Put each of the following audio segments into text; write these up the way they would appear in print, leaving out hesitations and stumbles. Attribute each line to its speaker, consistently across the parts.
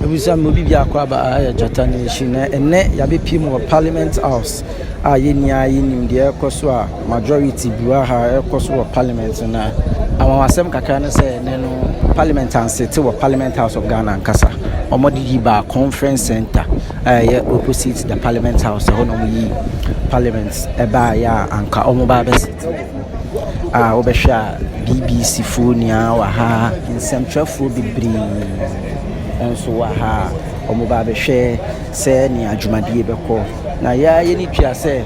Speaker 1: Ebusa mo bibia kwa ba Jata Nation ene ya be pim wo Parliament House a yenia yenim de ekoso a majority bua ha ekoso wo Parliament na awasem kakra ne se ne no Parliament and sit wo Parliament House of Ghana nkasa omodidi ba conference center ye opposite the Parliament House ho no yi Parliament eba ya anka omoba be sit obehwa BBC fonia wa ha nsɛmtwerɛfoɔ bebree nso wa ha omoba behwɛ sɛ ne adwumadie bɛkɔ na ya yɛni twa sɛ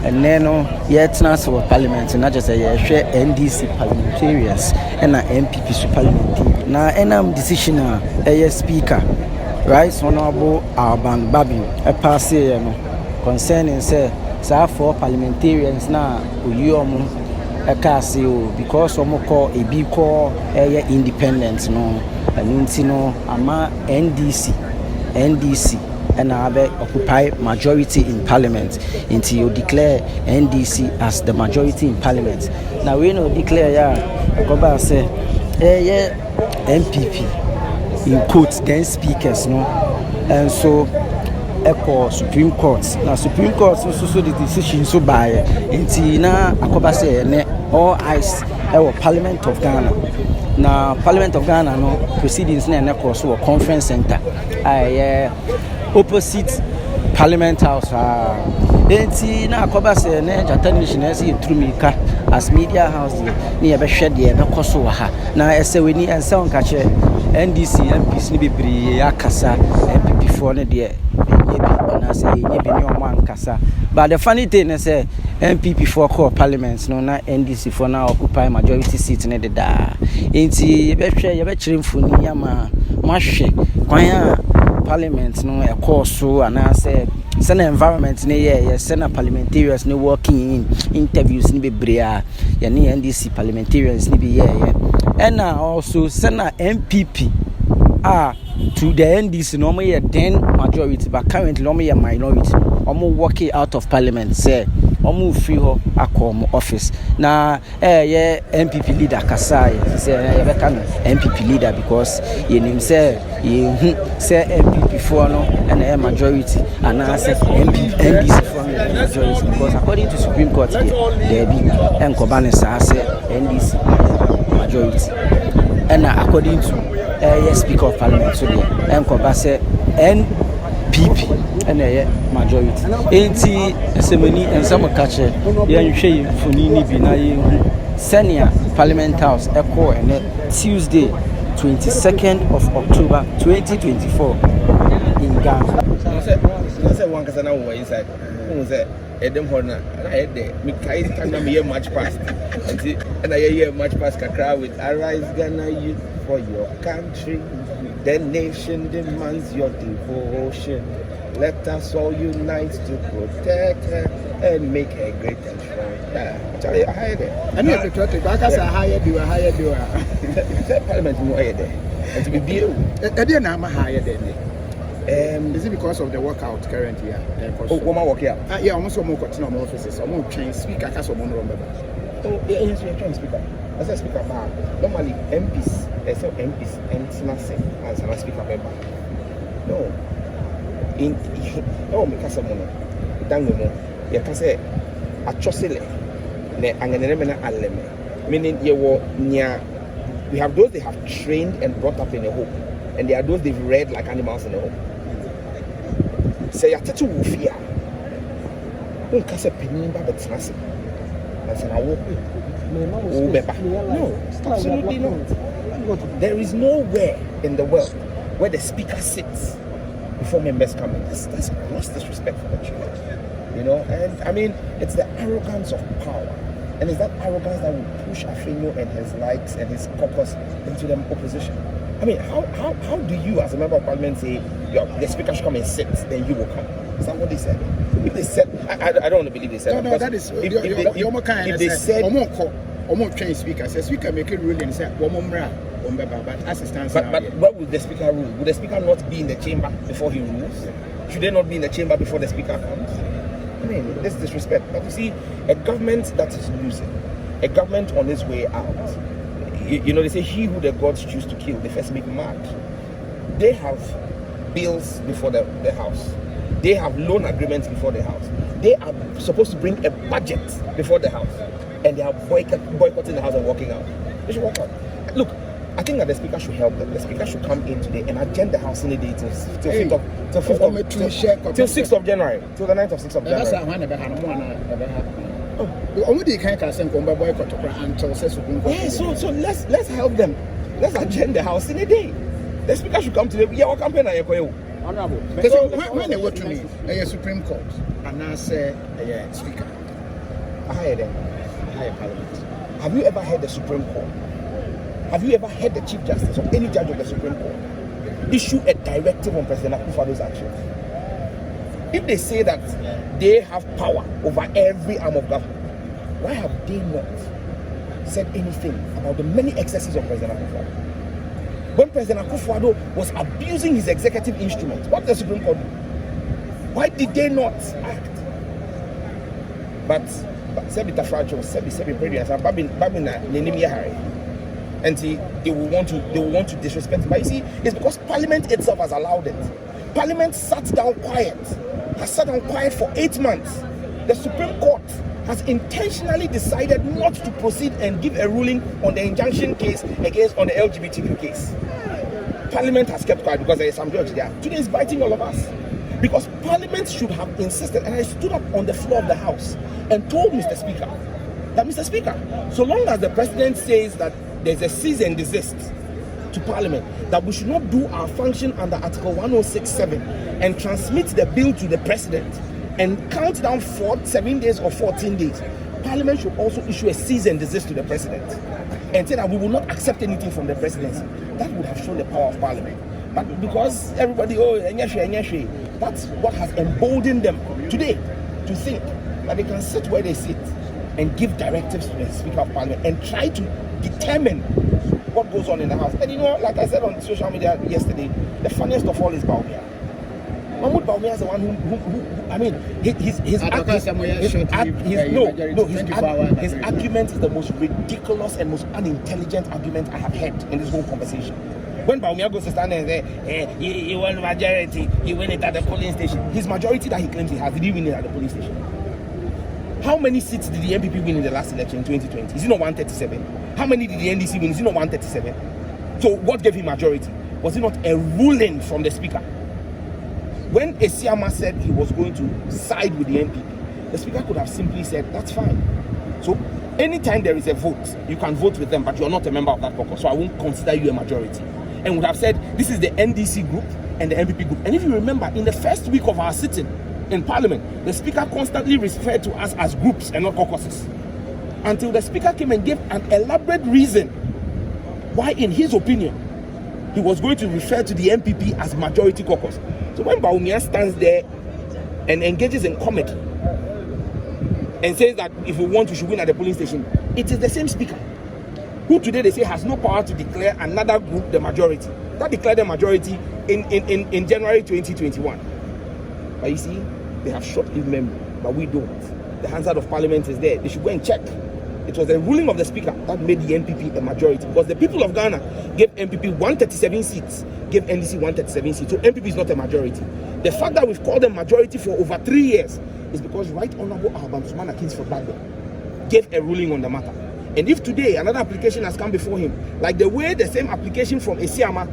Speaker 1: ɛnɛ no yɛtena sɛ wɔ Parliament na kyerɛ sɛ yɛhwɛ NDC parliamentarians ɛna NPP so parliamentarians na ɛnam decision a ɛyɛ speaker right honorable Alban Babi pass here no concerning sɛ Safo parliamentarians na oyi omo ekase o because omo call ebi call independent no anunti no ama NDC and abe occupy majority in parliament until you declare NDC as the majority in parliament. Now we no declare ya go say NPP in quotes then speakers no and so echo Supreme Court. Now Supreme Court so the decision so by until na akoba say ne all eyes Parliament of Ghana. Now Parliament of Ghana no proceedings na cross so conference center opposite Parliament House enti na akoba say ne Jata Nation say trumika as media house ne ye be hwede ye be koso ha na ese weni ense onka che NDC MPs ni bebree akasa MPP for ne de na say nyebi ni omo ankasa but the funny thing is say NPP for call parliament no na NDC for now occupy majority seat ne de da enti ye be hwe ye be kire mfoni ya ma hwe kwan parliament no e course so ana say sena environment ne ye sena parliamentarians ne working in interviews ni bebree a ye ne NDC parliamentarians ni be ye and also sena MPP to the NDC no more then majority but currently no more minority working out of parliament say free ho akom office na MPP leader kasai say MPP leader because you name say MPP for no and majority and I say NDC for majority because according to Supreme Court there be enkobane say NDC majority and according to Speaker of Parliament so there enkoba say NPP and majority enti semani ensam kache ye nhwe foni ni bi na ye senior Parliament House echo and Tuesday 22nd of October 2024 in Ghana.
Speaker 2: Say one kasa na wo inside who say edem horna na head there me kai stand na me match past and I hear match past kakra with Arise Ghana youth for your country. The nation demands your devotion. Let us all unite to protect her and make her great and strong. Tell you, I heard it.
Speaker 3: And you're the backers are higher, you are higher, you are.
Speaker 2: Parliament more there. And to be built.
Speaker 3: I didn't have a higher than me. Is it because of the workout currently?
Speaker 2: Woman work here?
Speaker 3: Yeah, almost more continue more offices. I'm more trained speaker, that's what I'm remember.
Speaker 2: Oh, yes, you're trained speaker. As a speaker, normally MPs, MPs, and nothing as a speaker member. No. Because someone, Dango, you can say a chosile, meaning you were near. We have those they have trained and brought up in a home, and there are those they've reared like animals in a home. Say a tattoo fear. Don't cast a penny, but it's nothing. That's an hour. No, absolutely not. There is nowhere in the world where the speaker sits before members come in. That's gross disrespect for the children. You know, and I mean, it's the arrogance of power. And it's that arrogance that will push Afenyo and his likes and his caucus into the opposition. I mean, how do you, as a member of parliament, say, the speaker should come and sit, then you will come? Is that what they said? If they said, I don't want to believe they said.
Speaker 3: No, that is. If they said, train speaker. Says speaker make a ruling and say, but as it stands now.
Speaker 2: But what would the speaker rule? Would the speaker not be in the chamber before he rules? Should they not be in the chamber before the speaker comes? I mean, this is disrespect. But you see, a government that is losing, a government on its way out. You know, they say, he who the gods choose to kill, they first make mad. They have bills before the House. They have loan agreements before the House. They are supposed to bring a budget before the House. And they are boycotting the House and walking out. They should walk out. Look, I think that the Speaker should help them. The Speaker should come in today and agenda the House in the day till 6th of January. Till the 9th of 6th of January. So let's help them. Let's agenda the House in a day. The Speaker should come today. Yeah, what campaign are you going?
Speaker 3: Honorable. When they were to me, a Supreme Court, and I say a Speaker.
Speaker 2: I hire them. I hire Parliament. Have you ever heard the Supreme Court? Have you ever heard the Chief Justice or any judge of the Supreme Court issue a directive on President Akufo-Addo's actions? If they say that they have power over every arm of government, why have they not said anything about the many excesses of President Akufo-Addo? When President Akufo-Addo was abusing his executive instruments, what did the Supreme Court do? Why did they not act? But Sebi Tafracho, Sebi Predians, and Babina Nenimia Harry. And they will want to disrespect it. But you see, it's because Parliament itself has allowed it. Parliament sat down quiet for 8 months. The Supreme Court has intentionally decided not to proceed and give a ruling on the injunction case on the LGBTQ case. Parliament has kept quiet because there is some judge there. Today is biting all of us. Because Parliament should have insisted, and I stood up on the floor of the House and told Mr. Speaker that, Mr. Speaker, so long as the President says that there's a cease and desist to Parliament, that we should not do our function under Article 106.7 and transmit the bill to the President and count down 7 days or 14 days, Parliament should also issue a cease and desist to the President and say that we will not accept anything from the Presidency. That would have shown the power of Parliament. But because everybody, that's what has emboldened them today to think that they can sit where they sit and give directives to the Speaker of Parliament and try to determine what goes on in the House. And you know, like I said on social media yesterday, the funniest of all is Bawumia. Mahmoud Bawumia is the one who I mean, his argument is the most ridiculous and most unintelligent argument I have heard in this whole conversation. When Bawumia goes to stand there and say, you won majority, you win it at the polling station. His majority that he claims he has, did he win it at the polling station? How many seats did the NPP win in the last election in 2020? Is it not 137? How many did the NDC win? Is it not 137? So what gave him majority? Was it not a ruling from the Speaker? When Esiama said he was going to side with the NPP, the Speaker could have simply said, that's fine. So anytime there is a vote, you can vote with them, but you're not a member of that caucus, so I won't consider you a majority. And would have said, this is the NDC group and the NPP group. And if you remember, in the first week of our sitting in Parliament, the Speaker constantly referred to us as groups and not caucuses. Until the Speaker came and gave an elaborate reason why, in his opinion, he was going to refer to the NPP as majority caucus. So when Bawumia stands there and engages in comedy and says that if we want, we should win at the polling station, it is the same Speaker who today they say has no power to declare another group the majority. That declared the majority in January 2021. But you see, they have short-lived memory, but we don't. The Hansard of Parliament is there. They should go and check. It was the ruling of the Speaker that made the NPP a majority, because the people of Ghana gave NPP 137 seats, gave NDC 137 seats. So NPP is not a majority. The fact that we've called them majority for over 3 years is because Right Honorable Agyapong Akinci-Forbagbo gave a ruling on the matter. And if today another application has come before him, like the way the same application from Esiama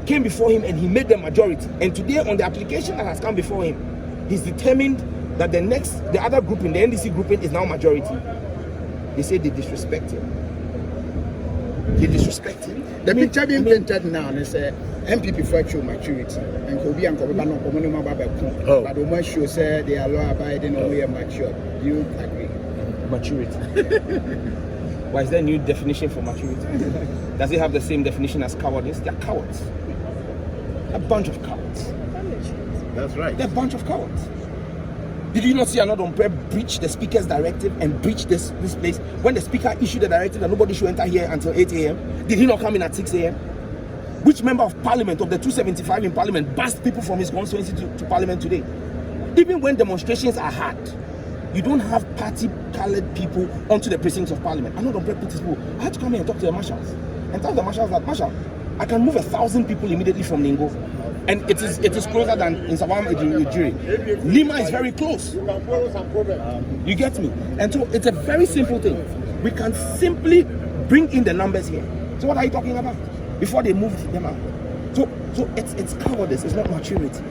Speaker 2: came before him and he made the majority, and today on the application that has come before him, he's determined that the other group in the NDC grouping is now majority. They say they disrespect him. They disrespect him.
Speaker 3: The picture being painted now is MPP for actual maturity. And Kobe and Kobe no but the woman show say they are law abiding or we are mature. Do you agree?
Speaker 2: Maturity. Why is there a new definition for maturity? Does it have the same definition as cowardice? They're cowards. A bunch of cowards.
Speaker 3: That's right.
Speaker 2: They're a bunch of cowards. Did you not see another umpire breach the Speaker's directive and breach this place? When the Speaker issued the directive that nobody should enter here until 8 a.m., did he not come in at 6 a.m.? Which member of Parliament, of the 275 in Parliament, bussed people from his constituency to Parliament today? Even when demonstrations are hard, you don't have party-colored people onto the precincts of Parliament. I'm not umpire people. I had to come here and talk to the marshals and tell the marshals that, Marshal, I can move 1,000 people immediately from Ningo. And it is closer than in Savannah Ijiri. Lima is very close. You get me? And so it's a very simple thing. We can simply bring in the numbers here. So what are you talking about? Before they move them out. So it's cowardice, it's not maturity.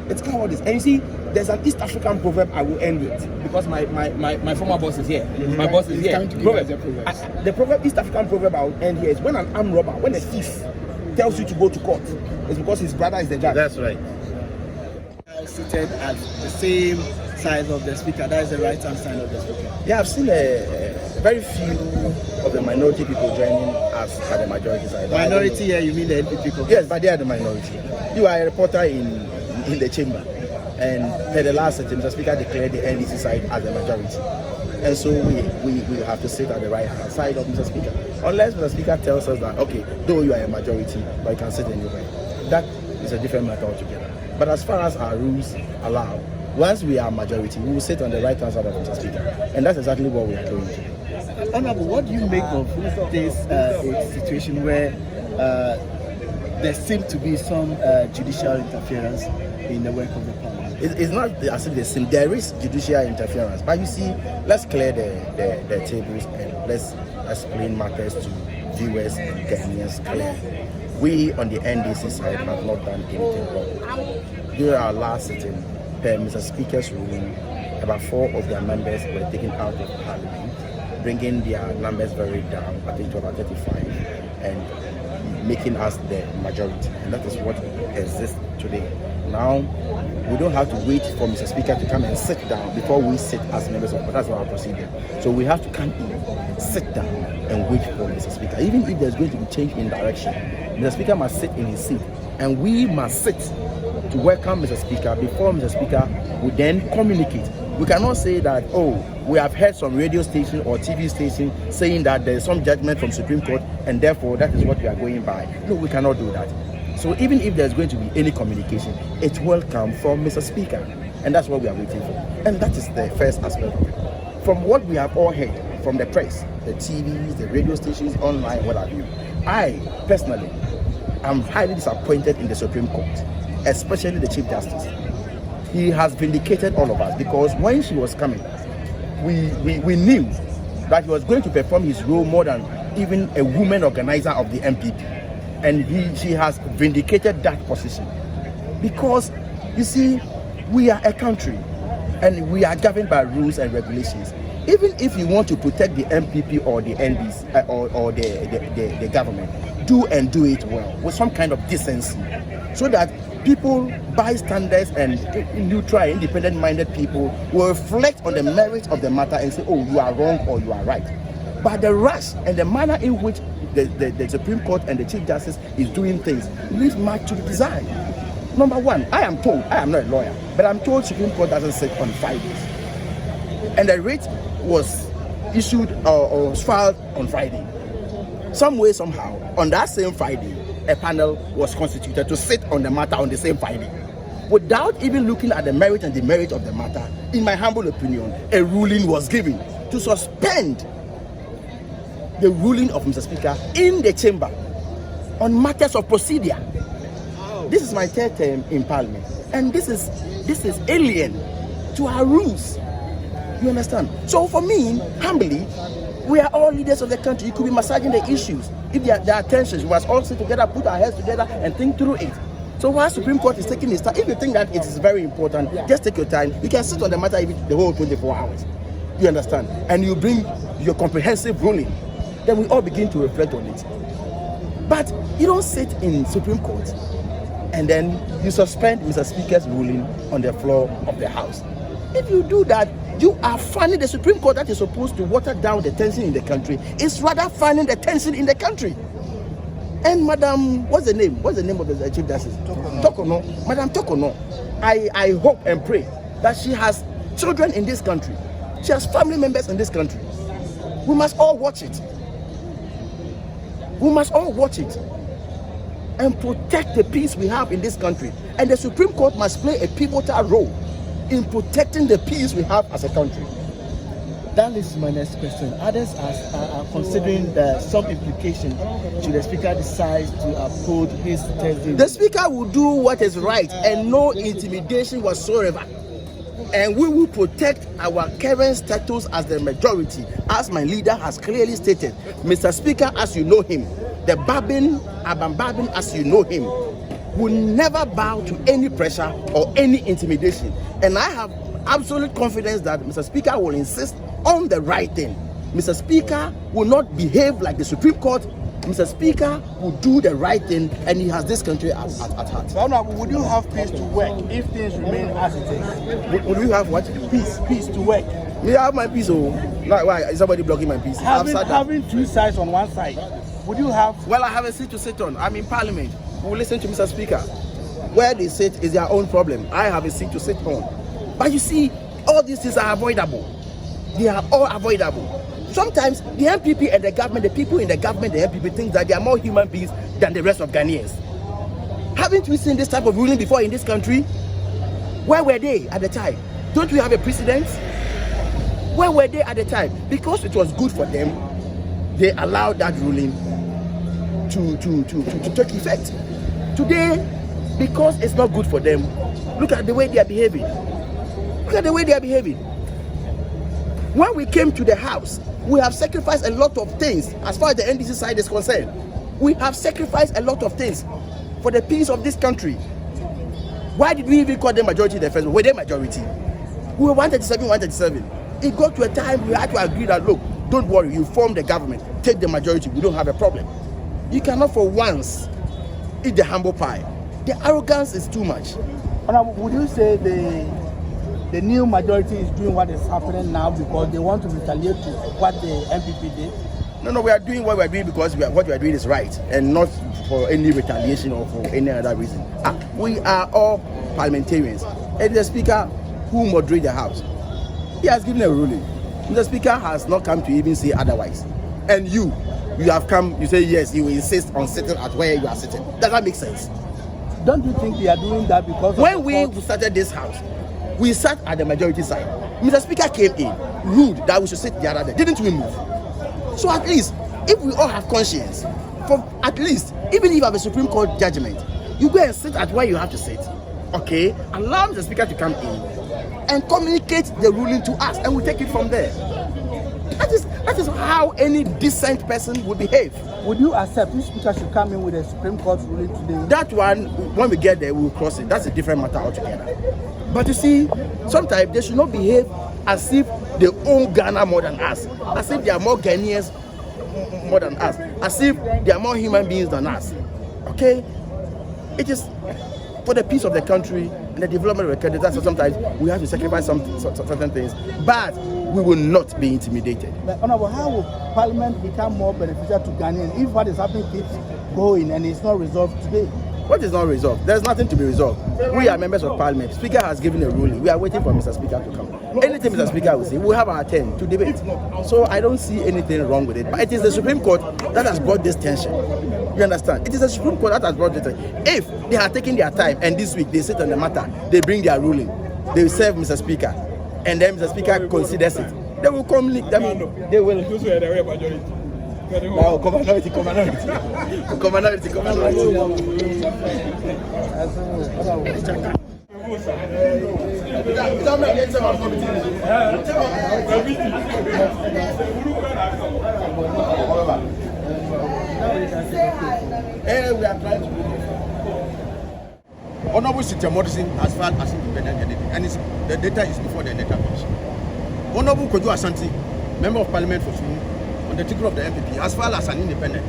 Speaker 2: It's cowardice. And you see, there's an East African proverb I will end with because my former boss is here. My boss is here. The East African proverb I will end here is when an armed robber, when a thief tells you to go to court, it's because his brother is the judge.
Speaker 4: That's right.
Speaker 3: Seated at the same side of the speaker, that is the right hand side of the speaker.
Speaker 4: Yeah, I've seen a very few of the minority people joining us at the majority side.
Speaker 3: Minority here, you mean the NPP people?
Speaker 4: Yes, but they are the minority. You are a reporter in the chamber, and at the last sitting, the speaker declared the NDC side as the majority. And so we have to sit at the right hand side of Mr. Speaker. Unless Mr. Speaker tells us that, okay, though you are a majority, but you can sit anywhere. That is a different matter altogether. But as far as our rules allow, once we are majority, we will sit on the right hand side of Mr. Speaker. And that's exactly what we are doing today.
Speaker 3: Honorable, what do you make of this situation where there seems to be some judicial interference in the work of the parliament?
Speaker 4: It's not as if there's there is judicial interference, but you see, let's clear the tables and let's explain matters to viewers and Ghanaians clearly. We on the NDC side have not done anything wrong. During our last sitting, per Mr. Speaker's ruling, about 4 of their members were taken out of parliament, bringing their numbers very down, I think to about 35, and making us the majority. And that is what exists today. Now, we don't have to wait for Mr. Speaker to come and sit down before we sit as members of, but that's our procedure. So we have to come in, sit down, and wait for Mr. Speaker. Even if there's going to be change in direction, Mr. Speaker must sit in his seat, and we must sit to welcome Mr. Speaker before Mr. Speaker will then communicate. We cannot say that, oh, we have heard some radio station or TV station saying that there is some judgment from Supreme Court and therefore that is what we are going by. No, we cannot do that. So even if there's going to be any communication, it will come from Mr. Speaker. And that's what we are waiting for. And that is the first aspect of it. From what we have all heard from the press, the TVs, the radio stations, online, what have you, I personally am highly disappointed in the Supreme Court, especially the Chief Justice. He has vindicated all of us because when she was coming, we knew that he was going to perform his role more than even a woman organizer of the NPP. And she has vindicated that position. Because, you see, we are a country and we are governed by rules and regulations. Even if you want to protect the NPP or the NDC or the government, do it well with some kind of decency so that people, bystanders and neutral, independent-minded people will reflect on the merits of the matter and say, oh, you are wrong or you are right. But the rush and the manner in which the Supreme Court and the Chief Justice is doing things leaves much to be desired. Number one, I am told, I am not a lawyer, but I'm told Supreme Court doesn't sit on Fridays. And the rate was issued or was filed on Friday. Some way, somehow, on that same Friday, a panel was constituted to sit on the matter on the same Friday. Without even looking at the merit and demerit of the matter, in my humble opinion, a ruling was given to suspend the ruling of Mr. Speaker in the chamber on matters of procedure. This is my 3rd term in Parliament, and this is alien to our rules. You understand? So for me, humbly, we are all leaders of the country. You could be massaging the issues. If there are tensions, we must all sit together, put our heads together, and think through it. So while Supreme Court is taking its time, if you think that it is very important, just take your time. You can sit on the matter the whole 24 hours. You understand? And you bring your comprehensive ruling. Then we all begin to reflect on it. But you don't sit in Supreme Court and then you suspend Mr. Speaker's ruling on the floor of the House. If you do that, you are fanning the Supreme Court that is supposed to water down the tension in the country. It's rather fanning the tension in the country. And Madam, what's the name? What's the name of the Chief Justice? Tokono. Madam Tokono. I hope and pray that she has children in this country. She has family members in this country. We must all watch it. We must all watch it and protect the peace we have in this country. And the Supreme Court must play a pivotal role in protecting the peace we have as a country.
Speaker 5: That leads to my next question. Others are considering some implication should the Speaker decide to uphold his Thursday.
Speaker 4: The Speaker will do what is right and no intimidation whatsoever. And we will protect our current status as the majority, as my leader has clearly stated. Mr. Speaker, as you know him, the Babin, as you know him, will never bow to any pressure or any intimidation. And I have absolute confidence that Mr. Speaker will insist on the right thing. Mr. Speaker will not behave like the Supreme Court. Mr. Speaker will do the right thing, and he has this country at heart.
Speaker 3: So, would you have peace to work if things remain as it is?
Speaker 4: Would we have what?
Speaker 3: Peace to work.
Speaker 4: Me, I have my peace. Oh, like, why is somebody blocking my peace?
Speaker 3: Having two sides on one side, would you have?
Speaker 4: Well, I have a seat to sit on. I'm in Parliament. We will listen to Mr. Speaker. Where they sit is their own problem. I have a seat to sit on. But you see, all these things are avoidable. They are all avoidable. Sometimes the NPP and the government, the people in the government, the NPP think that they are more human beings than the rest of Ghanaians. Haven't we seen this type of ruling before in this country? Where were they at the time? Don't we have a precedent? Where were they at the time? Because it was good for them, they allowed that ruling to take effect. Today, because it's not good for them, look at the way they are behaving. Look at the way they are behaving. When we came to the house, we have sacrificed a lot of things as far as the NDC side is concerned. We have sacrificed a lot of things for the peace of this country. Why did we even call them majority in the first place? Were they majority? We were 137. It got to a time we had to agree that, look, don't worry, you form the government, take the majority, we don't have a problem. You cannot for once eat the humble pie. The arrogance is too much.
Speaker 5: Would you say the new majority is doing what is happening now because they want to retaliate to what the NPP did?
Speaker 4: No, we are doing what we are doing because what we are doing is right and not for any retaliation or for any other reason. We are all parliamentarians. And the Speaker who moderates the House, he has given a ruling. The Speaker has not come to even say otherwise. And you have come, you say yes, you insist on sitting at where you are sitting. Does that make sense?
Speaker 5: Don't you think they are doing that because
Speaker 4: when we started this House, we sat at the majority side. Mr. Speaker came in, ruled that we should sit the other day. Didn't we move? So at least, if we all have conscience, for at least, even if you have a Supreme Court judgment, you go and sit at where you have to sit. Okay? Allow the Speaker to come in and communicate the ruling to us, and we take it from there. That is how any decent person would behave.
Speaker 5: Would you accept this Speaker should come in with a Supreme Court ruling today?
Speaker 4: That one, when we get there, we will cross it. That's a different matter altogether. But you see, sometimes they should not behave as if they own Ghana more than us, as if they are more Ghanaians more than us, as if they are more human beings than us. Okay? It is for the peace of the country and the development of the country. That's why sometimes we have to sacrifice some certain things, but we will not be intimidated.
Speaker 5: But Honorable, how will Parliament become more beneficial to Ghanaians if what is happening keeps going and it's not resolved today?
Speaker 4: What is not resolved? There's nothing to be resolved. We are members of Parliament. Speaker has given a ruling. We are waiting for Mr. Speaker to come. Anything Mr. Speaker will say, we'll have our turn to debate. So I don't see anything wrong with it. But it is the Supreme Court that has brought this tension. You understand? It is the Supreme Court that has brought this tension. If they are taking their time and this week they sit on the matter, they bring their ruling, they serve Mr. Speaker, and then Mr. Speaker considers it, they will come. They will. No, commonality. We are trying to Honorable Sitya Morrison as far as independent and the data is before the data commission. Honorable Kojo Asante, Member of Parliament for Sulu, on the ticket of the NPP, as far as an independent.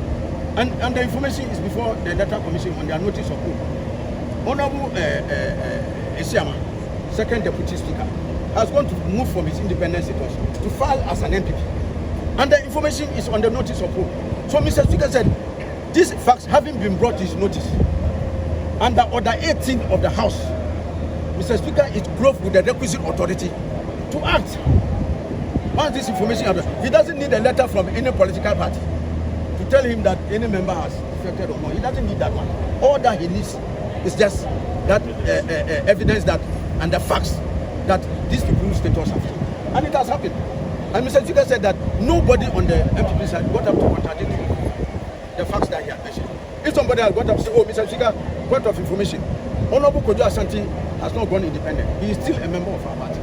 Speaker 4: And the information is before the data commission on their notice of approval. Honorable Esiama, Second Deputy Speaker, has gone to move from his independent status to file as an NPP. And the information is on the notice of approval. So Mr. Speaker said, these facts having been brought to his notice, under Order 18 of the House, Mr. Speaker is clothed with the requisite authority to act. Once this information happens, he doesn't need a letter from any political party to tell him that any member has affected or not. He doesn't need that one. All that he needs is just that evidence that and the facts that these people status have. And it has happened.
Speaker 6: And Mr. Speaker said that nobody on the NPP side got up to contradict the facts that he had mentioned. If somebody had got up to say, oh, Mr. Speaker, point of information, Honorable Kojo Asante has not gone independent. He is still a member of our party.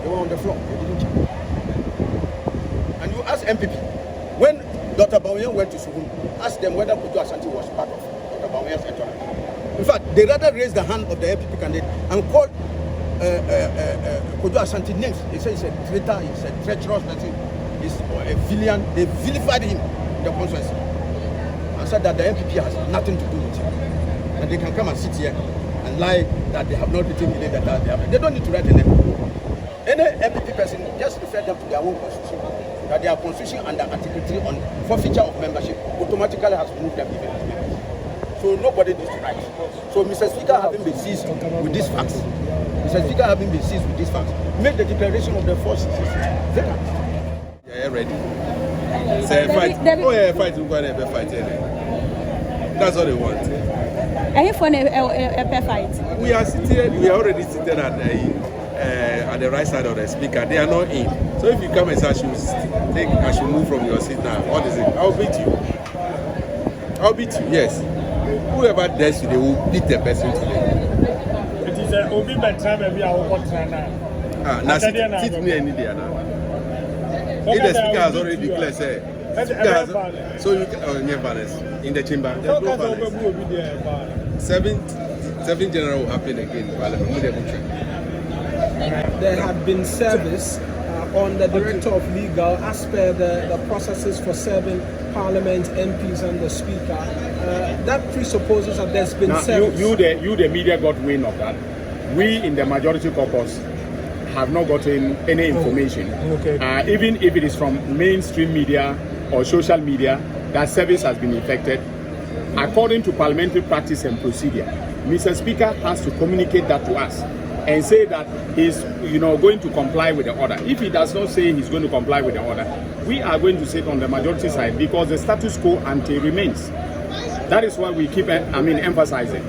Speaker 6: They were on the floor. They didn't check. And you ask MPP, when Dr. Bawumia went to Sugun, ask them whether Kojo Asante was part of Dr. Bawumia's entourage. In fact, they rather raised the hand of the MPP candidate and called Kojo Asante names. They say he's a traitor, he's a treacherous person, he's a villain. They vilified him in the constituency and said that the MPP has nothing to do with him. And they can come and sit here and lie that they have not written in it, that they have. They don't need to write a name. Any MPP person, just refer them to their own constitution. That their constitution under Article 3 on forfeiture of membership automatically has moved them even as members. So nobody needs to write. So Mr. Speaker, having been seized with these facts, make the declaration of the forces vacant.
Speaker 7: Yeah, ready. Say fight. Oh yeah, fight. We're going to fight. That's all they want.
Speaker 8: Are you for a fight?
Speaker 7: We are already seated at the right side of the speaker. They are not in. So if you come and say I should move from your seat now, what is it? I'll beat you. Yes. Whoever dares you, they will beat the person today.
Speaker 9: It is a Obi Betra maybe I will watch now.
Speaker 7: Now sit me any day now. If the speaker has already declared, so you can balance in the chamber. There's no balance. Seven general will happen again.
Speaker 10: There had been service on the Director of Legal as per the processes for serving Parliament, MPs and the Speaker. That presupposes that there's been service.
Speaker 11: You the media got wind of that. We in the majority caucus have not gotten any information.
Speaker 10: Okay.
Speaker 11: Even if it is from mainstream media or social media, that service has been effected. According to parliamentary practice and procedure, Mr. Speaker has to communicate that to us and say that he's going to comply with the order. If he does not say he's going to comply with the order, we are going to sit on the majority side because the status quo ante remains. That is why we keep emphasizing.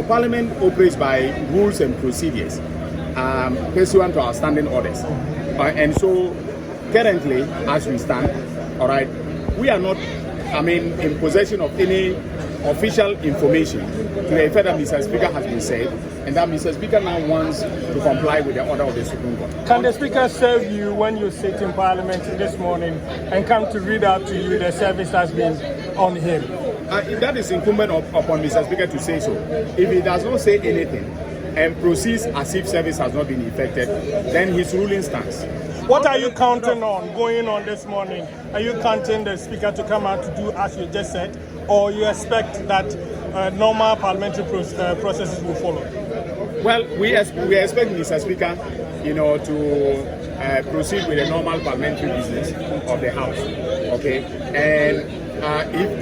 Speaker 11: Parliament operates by rules and procedures pursuant to our standing orders. And so currently, as we stand, all right, we are not in possession of any official information to the effect that Mr. Speaker has been said, and that Mr. Speaker now wants to comply with the order of the Supreme Court.
Speaker 9: Can the Speaker serve you when you sit in Parliament this morning and come to read out to you the service has been on him?
Speaker 11: That is incumbent upon Mr. Speaker to say so. If he does not say anything and proceeds as if service has not been effected, then his ruling stands.
Speaker 9: What are you counting on going on this morning? Are you counting the Speaker to come out to do as you just said, or you expect that normal parliamentary processes will follow?
Speaker 11: Well, we expect Mr. Speaker, to proceed with the normal parliamentary business of the House. Okay, and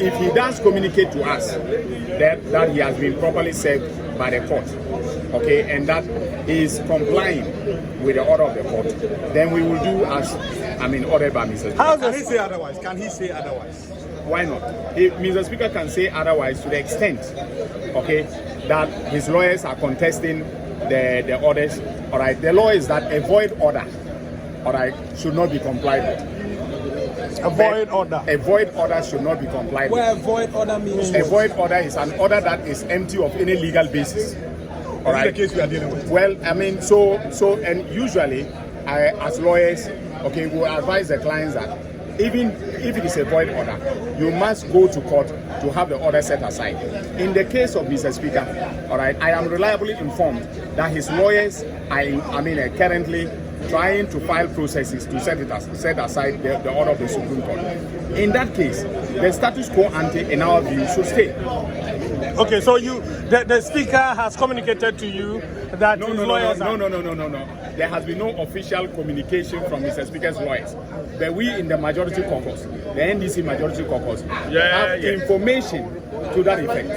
Speaker 11: if he does communicate to us that he has been properly served by the court, okay, and that is complying with the order of the court, then we will do as ordered by Mr. Speaker.
Speaker 9: How can he say otherwise? Can he say otherwise?
Speaker 11: Why not? If Mr. Speaker can say otherwise to the extent, okay, that his lawyers are contesting the orders, all right, the law is that a void order, all right, should not be complied with.
Speaker 9: A void order? A
Speaker 11: void order should not be complied with.
Speaker 10: Where a void order means?
Speaker 11: A void order is an order that is empty of any legal basis. All right.
Speaker 9: That's the case we are dealing with.
Speaker 11: Well, so and usually, as lawyers, okay, we will advise the clients that even if it is a void order, you must go to court to have the order set aside. In the case of Mr. Speaker, all right, I am reliably informed that his lawyers are currently trying to file processes to set aside the order of the Supreme Court. In that case, the status quo ante, in our view, should stay.
Speaker 9: Okay, so the Speaker has communicated to you that his lawyers
Speaker 11: No. There has been no official communication from Mr. Speaker's lawyers. But we in the majority caucus, the NDC majority caucus, have information to that effect.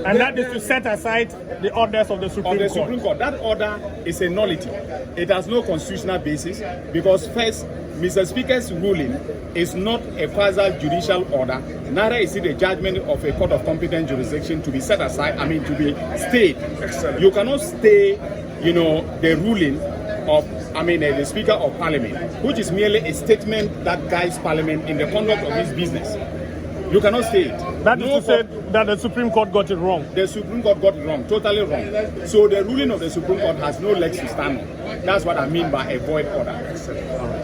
Speaker 9: And that is to set aside the orders of the Supreme
Speaker 11: Court. That order is a nullity. It has no constitutional basis because first, Mr. Speaker's ruling is not a quasi-judicial order, neither is it a judgment of a court of competent jurisdiction to be set aside, to be stayed. Excellent. You cannot stay, the ruling of the Speaker of Parliament, which is merely a statement that guides Parliament in the conduct of its business. You cannot say it.
Speaker 9: That is to say that the Supreme Court got it wrong.
Speaker 11: The Supreme Court got it wrong, totally wrong. So the ruling of the Supreme Court has no legs to stand on. That's what I mean by a void order.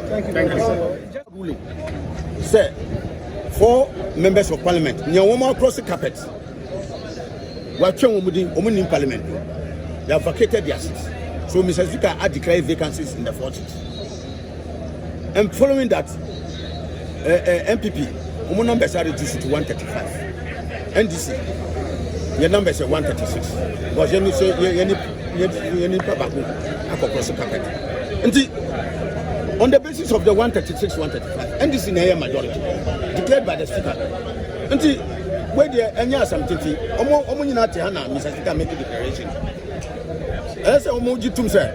Speaker 6: Thank you.
Speaker 11: Thank you, sir.
Speaker 6: Ruling. Sir, 4 members of Parliament, Nyawoma across the carpet. Women in Parliament. They have vacated their seats. So Mr. Speaker, I declare vacancies in the 4 seats. And following that, NPP, our numbers are reduced to 135. NDC, your numbers are 136. Because you say you need across the carpet. And on the basis of the 136, 135, NDC is a majority declared by the Speaker. And where there any something, Mr. Speaker make a declaration. As a Omojitum say,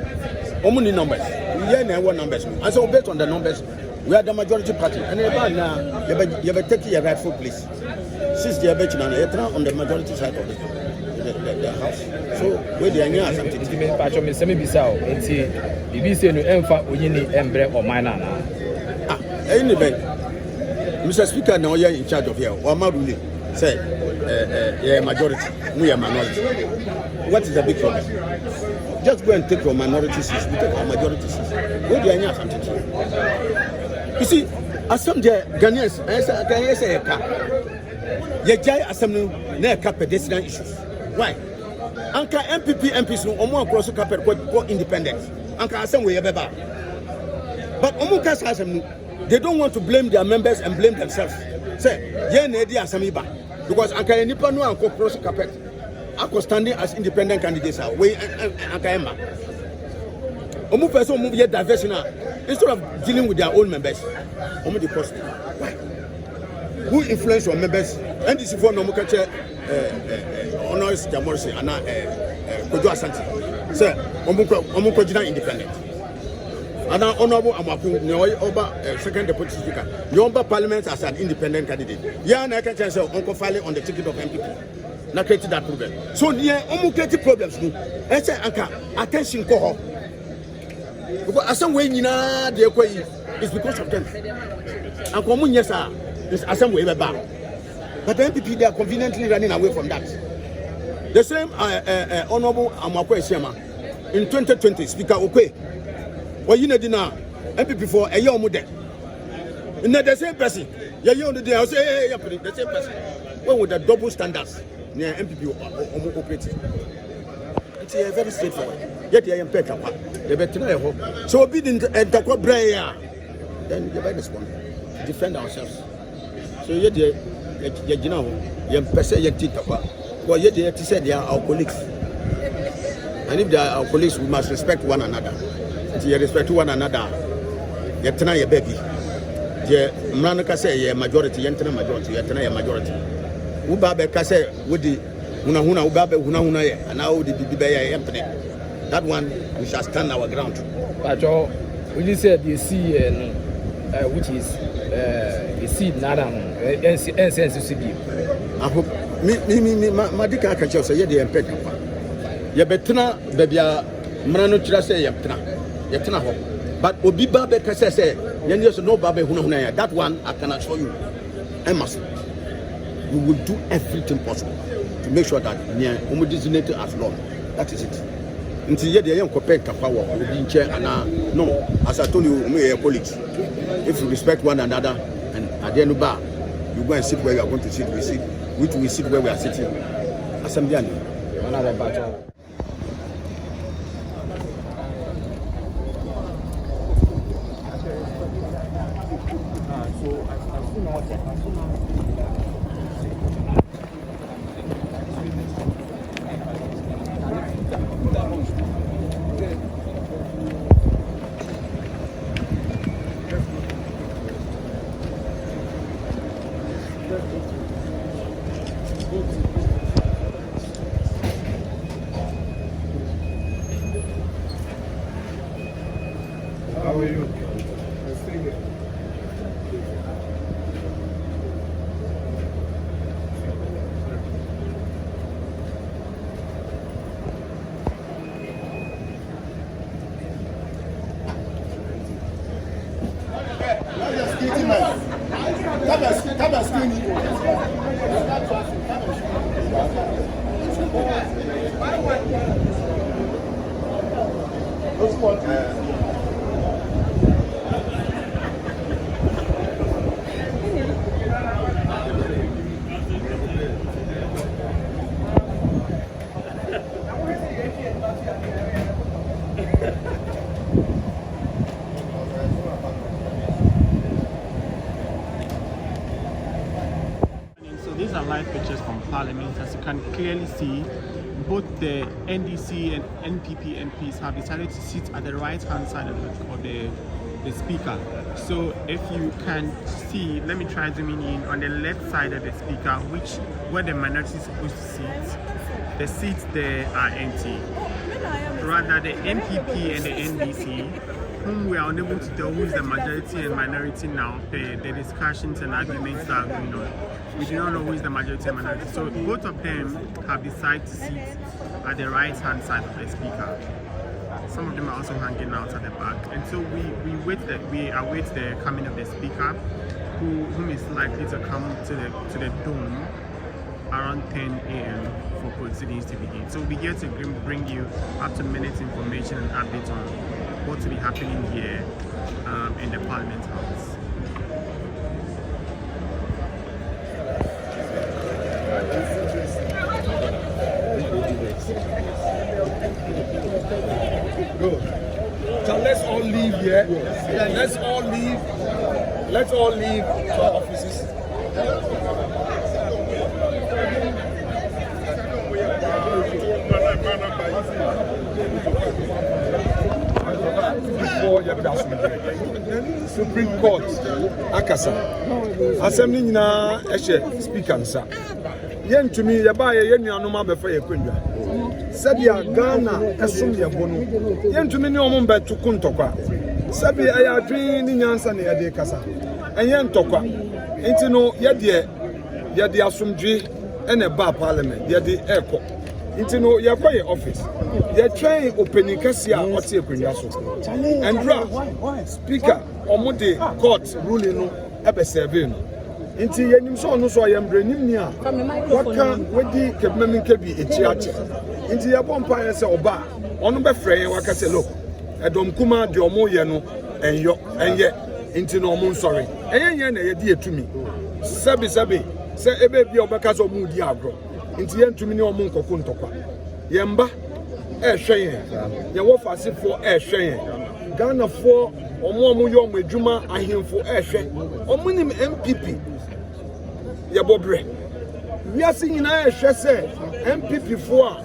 Speaker 6: Omuni numbers, we are numbers. And so based on the numbers, we are the majority party. And now you have taken your rightful place. Since they are betting on the majority side of the house. So where they are something. Anyway, Mr. Speaker, now you are in charge of here. Wama ruling say, yeah, majority, we are minority. What is the big problem? Just go and take your minority seats. We take our majority seats. Where do you something? You see, as some Ghanaians, I say a car. You jai as some near pedestrian issues. Why? Anka NPP MPs no omo across the carpet go independence. Anka some way beba. But omo kas has they don't want to blame their members and blame themselves. Say, ye nedi asamiba. Because anka nipa no anko cross the carpet. Ako standing as independent candidates are way Akaema. Omu person move yet diversion instead of dealing with their own members. Omu the cost. Why? Who influence your members? NDC for no mukache honors Jamorsi and Kojo Asante. Sir, omu kojina independent. And now honorable Amapu, Nyoba second deputy speaker. Nyoba parliament as an independent candidate. Yeah, I can tell you uncle filing on the ticket of NPP. Not create that problem. So near almost create problems. I say anka attention ko. Because some way you know they it's because of them. And common yes sir is some way back. But the NPP they are conveniently running away from that. The same honorable Amakwe Siama in 2020 Speaker Okwe. Well you know now NPP for a year more than. The same person. You on the day I say the same person. When with the double standards. Near MPP operating. It's very straightforward. Yet I am better. So be in the prayer. Then you better respond. Defend ourselves. So yet you know, you person yet well yet they said they are our colleagues. And if they are our colleagues, we must respect one another. If you respect one another, you turn your baby. The Manaka say a majority, you turn majority, you turn a majority. Ubabe kase wudi huna ubabe huna ye and now the bibe empty. That one we shall stand our ground.
Speaker 12: But when you said you see which is you see nadam NCCB.
Speaker 6: I hope me madika ka che say ye dey empty. Ye betena bebia mrano chira say ye betena ho. But obi babe kase say ye no babe huna ye. That one I can assure you. I must. We will do everything possible to make sure that we are designated as law. That is it. Until you don't compare power, no. As I told you, we are colleagues. If you respect one another, and at the end of the bar, you go and sit where you are going to sit. We sit, which we sit where we are sitting. Assembly. Another battle.
Speaker 7: How are you?
Speaker 9: So these are live pictures from Parliament. As you can clearly see, both the NDC and NPP MPs have decided to sit at the right-hand side of the speaker. So if you can see, let me try zooming in on the left side of the speaker, where the minority is supposed to sit. The seats there are empty. Rather, the NPP and the NDC, whom we are unable to tell who is the majority and minority now, the discussions and arguments are going on. We do not know who is the majority and minority. So both of them have decided to sit at the right-hand side of the speaker. Some of them are also hanging out at the back. And so we await the coming of the speaker, whom is likely to come to the dome around 10 a.m. for proceedings to begin. So we'll be here to bring you up-to-minute information and updates on what will be happening here in the Parliament House.
Speaker 6: Good. So let's all leave here. Yeah, let's all leave. Let's all leave to our offices. Supreme Court akasa assembly nyina ehye speaker nsa yentumi yebaye yenuanom abefa yekwendwa sabia Ghana esom yebo no yentumi ne omom betu kuntokwa sabia ayadwin ni nyansa ne yade kasa enye ntokwa enti no yede asomdwe ene ba parliament yede eko enti no yekoye office ye train opening kase a ote ekwendwa so endra speaker omode court ruling no ebe serve no inti yenim so no so ayembranim ni a waka wedi kebmem kebi echi ache inti ye bompa ye se oba onu be frɛ yen waka se look edom kuma de omo ye no enye inti no omo nsɔre enye na ye di etumi sabi se ebe bia obeka so mu di agro inti ye ntumi ne omo nkoko ntokwa yemba ehwɛ yen ye wo fasefo ehwɛ yen Ghana for omo yo adwuma ahemfo ehwɛ omo nim MPP ye bobre wiase nyina ehwɛ se MPP fo a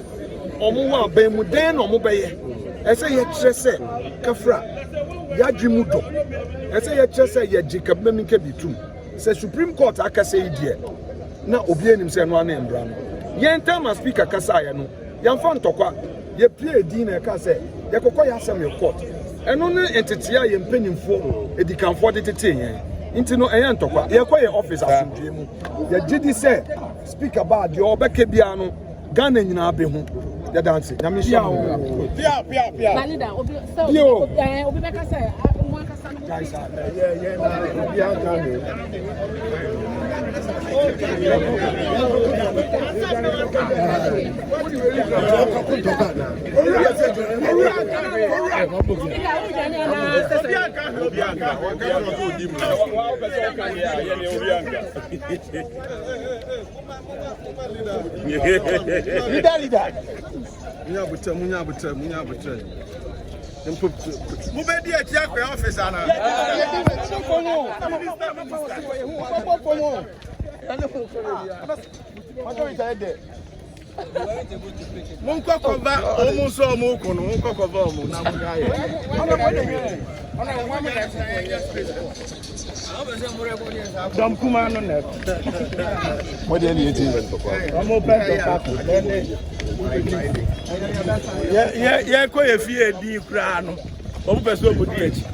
Speaker 6: omo wa ban mu den omo bɛyɛ ɛsɛ ye kyerɛ se kafra yadwimu do ɛsɛ ye kyerɛ se ye jikab mem nke bitum se Supreme Court akasa yi die na obi anim se no ana mbra no yen time speaker kasa ya no yamfa ntokwa ye play din na ka se ye kokɔ ya asem ye court eno ne entity a ye mpanimfo edikanfo de tete yen inti no ɛyɛ ntokwa ye kɔ ye office asomdwe mu ye gidi se speaker ba de obɛka bia no Ghana nyina be ho ya dance na me sha pia
Speaker 8: Valida obi bɛka sɛ mo akasa no
Speaker 6: guys yeah na bia Ghana Leader. Munya buta. Mubedi eti akwa office ana. Munko kova omu so omu kono munko kova omu na mugaye. Dom kuma no net. Mo de ni eti. Omo pento Yeah, ko ye fie di kura no. Omo peso omu di echi.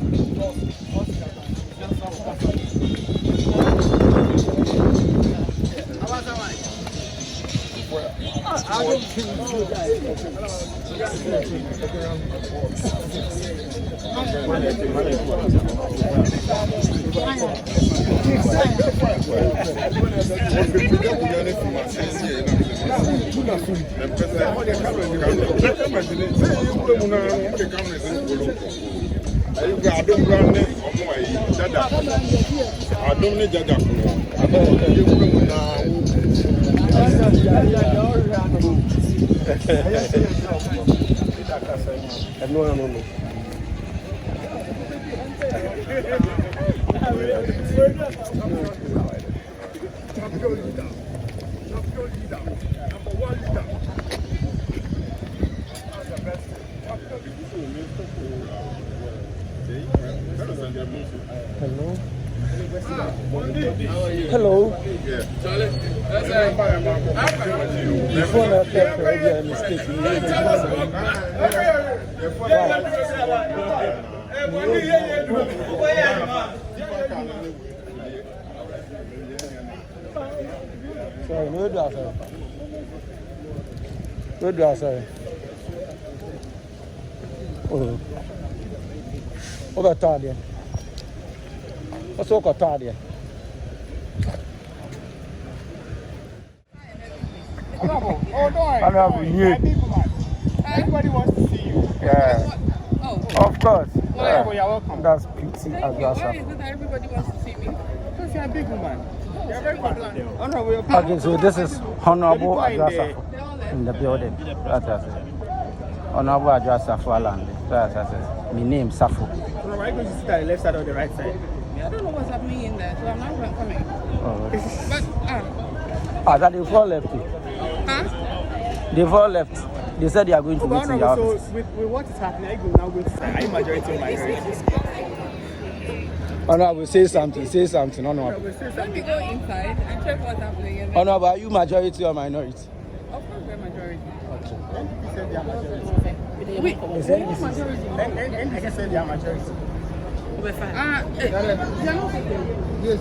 Speaker 13: Hello.
Speaker 7: Yeah.
Speaker 13: Before that, there a mistake. Sorry, no do I sorry. No do I sorry. Oh. Over tardy. What's all tardy?
Speaker 5: Honorable, everybody wants to see you.
Speaker 13: Yeah.
Speaker 8: Oh.
Speaker 13: Of course.
Speaker 5: Honorable, you're welcome.
Speaker 13: That's PT
Speaker 8: Why
Speaker 13: Adwoa.
Speaker 8: is it that everybody wants to see me?
Speaker 5: Because you're a big woman. You're very good. Honorable, you're
Speaker 13: Okay, so this is Honorable Adwoa
Speaker 8: They're
Speaker 13: Safo
Speaker 8: all there.
Speaker 13: in the building. That's it. Honorable Adwoa Safo Land. That's it. My name Safo.
Speaker 5: Honorable, are you going to sit at the left side or the right side?
Speaker 8: I don't know what's happening in there, so I'm not even coming.
Speaker 13: Oh, okay.
Speaker 8: But,
Speaker 13: That they've all left.
Speaker 8: huh?
Speaker 13: They've all left. They said they are going to meet in the
Speaker 5: Honorable,
Speaker 13: office.
Speaker 5: so with what is happening, are you now going to say, are you majority or minority?
Speaker 13: Honorable, say something. Say something. Honorable.
Speaker 8: Let me go inside and check what's happening. And then,
Speaker 13: Honorable, are you majority or minority?
Speaker 8: of course, we're majority.
Speaker 5: NPP said they are majority.
Speaker 8: Wait,
Speaker 13: Is it
Speaker 8: majority?
Speaker 5: NDC said they are majority.
Speaker 8: We're fine. They're not taking.
Speaker 5: Yes,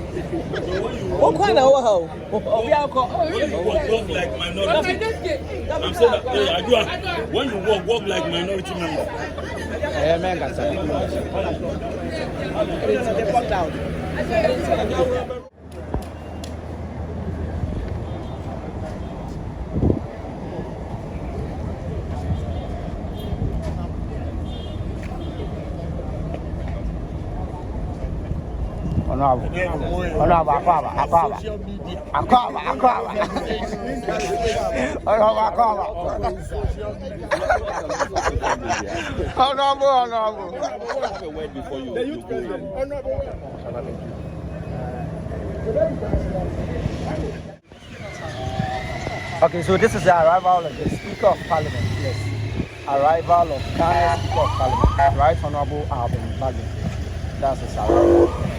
Speaker 13: What kind of how?
Speaker 14: Walk like minority. I'm saying that Adwoa, when you walk like minority member.
Speaker 13: Okay, so this is the arrival of the Speaker of Parliament. Yes, arrival of Ghana Speaker of Parliament, Right Honorable Albin Bagi. That's his arrival.